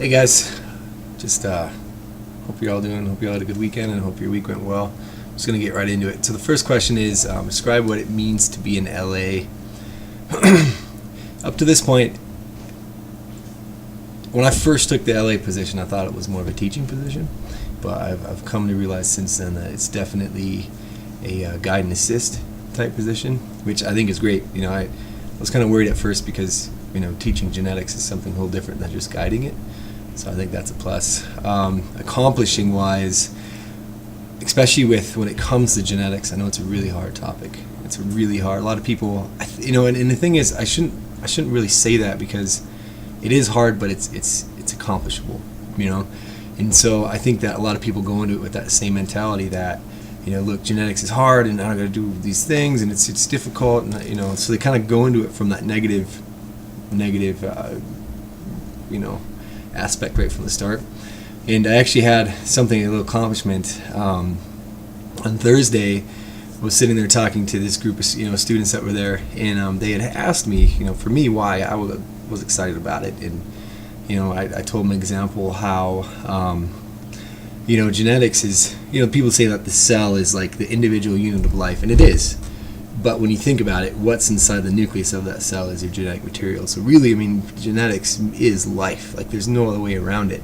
Hey guys, just hope you're all had a good weekend and hope your week went well. I'm just gonna get right into it. So the first question is, describe what it means to be in LA. Up to this point, when I first took the LA position, I thought it was more of a teaching position, but I've come to realize since then that it's definitely a guide and assist type position, which I think is great. I was kind of worried at first because teaching genetics is something a little different than just guiding it. So I think that's a plus. Accomplishing wise, especially when it comes to genetics, I know it's a really hard topic. It's really hard. A lot of people, and the thing is, I shouldn't really say that because it is hard, but it's accomplishable, And so I think that a lot of people go into it with that same mentality that, look, genetics is hard, and I got to do these things, and it's difficult, and so they kind of go into it from that negative, aspect right from the start. And I actually had a little accomplishment. On Thursday, I was sitting there talking to this group of students that were there, and they had asked me, for me, why I was excited about it. And I told them an example how genetics is, people say that the cell is like the individual unit of life, and it is. But when you think about it, what's inside the nucleus of that cell is your genetic material. So really, genetics is life. Like, there's no other way around it.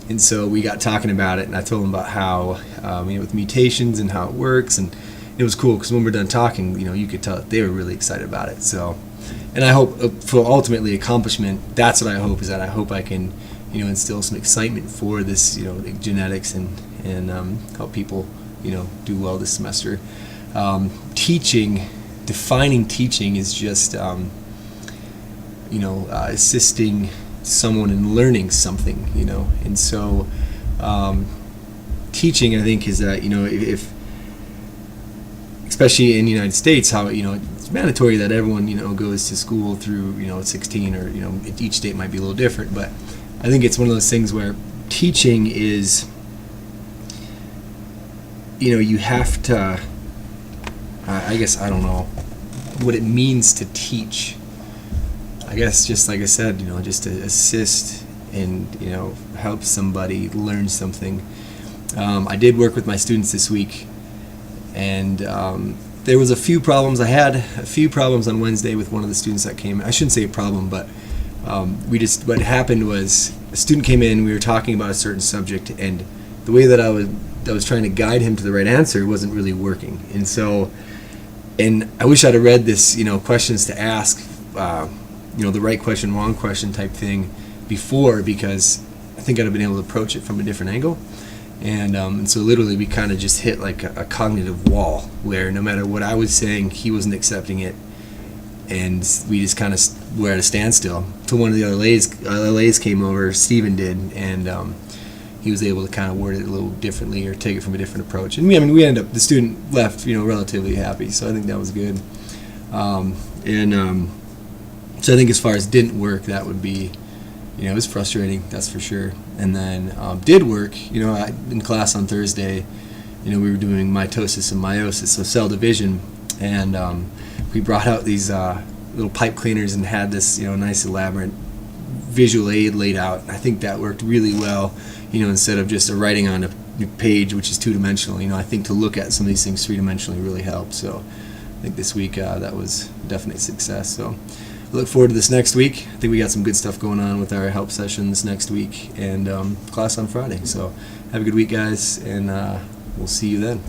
And so we got talking about it, and I told them about how, with mutations and how it works. And it was cool because when we're done talking, you could tell that they were really excited about it. So, and I hope for ultimately accomplishment, that's what I hope, is that I hope I can, instill some excitement for this, genetics and help people, do well this semester. Defining teaching is just, assisting someone in learning something, and so teaching, I think, is that, if especially in the United States, how, it's mandatory that everyone, goes to school through, 16, or, each state might be a little different, but I think it's one of those things where teaching is, you have to, I guess, I don't know what it means to teach. I guess just like I said, just to assist and, help somebody learn something. I did work with my students this week, and there was a few problems. I had a few problems on Wednesday with one of the students that came. I shouldn't say a problem, but what happened was a student came in, we were talking about a certain subject, and the way that I was trying to guide him to the right answer wasn't really working. And I wish I'd have read this, questions to ask, the right question, wrong question type thing before, because I think I'd have been able to approach it from a different angle. And so literally we kind of just hit like a cognitive wall where no matter what I was saying, he wasn't accepting it. And we just kind of were at a standstill till one of the other LAs came over, Steven did, and he was able to kind of word it a little differently or take it from a different approach. And we ended up, the student left, relatively happy. So I think that was good. So I think as far as didn't work, that would be, it was frustrating, that's for sure. And then did work, in class on Thursday, we were doing mitosis and meiosis, so cell division. And we brought out these little pipe cleaners and had this, nice elaborate visual aid laid out. I think that worked really well. Instead of just writing on a page which is two-dimensional, I think to look at some of these things three-dimensionally really helps. So I think this week that was definitely a success. So I look forward to this next week. I think we got some good stuff going on with our help sessions next week, and class on Friday. So have a good week, guys, and we'll see you then.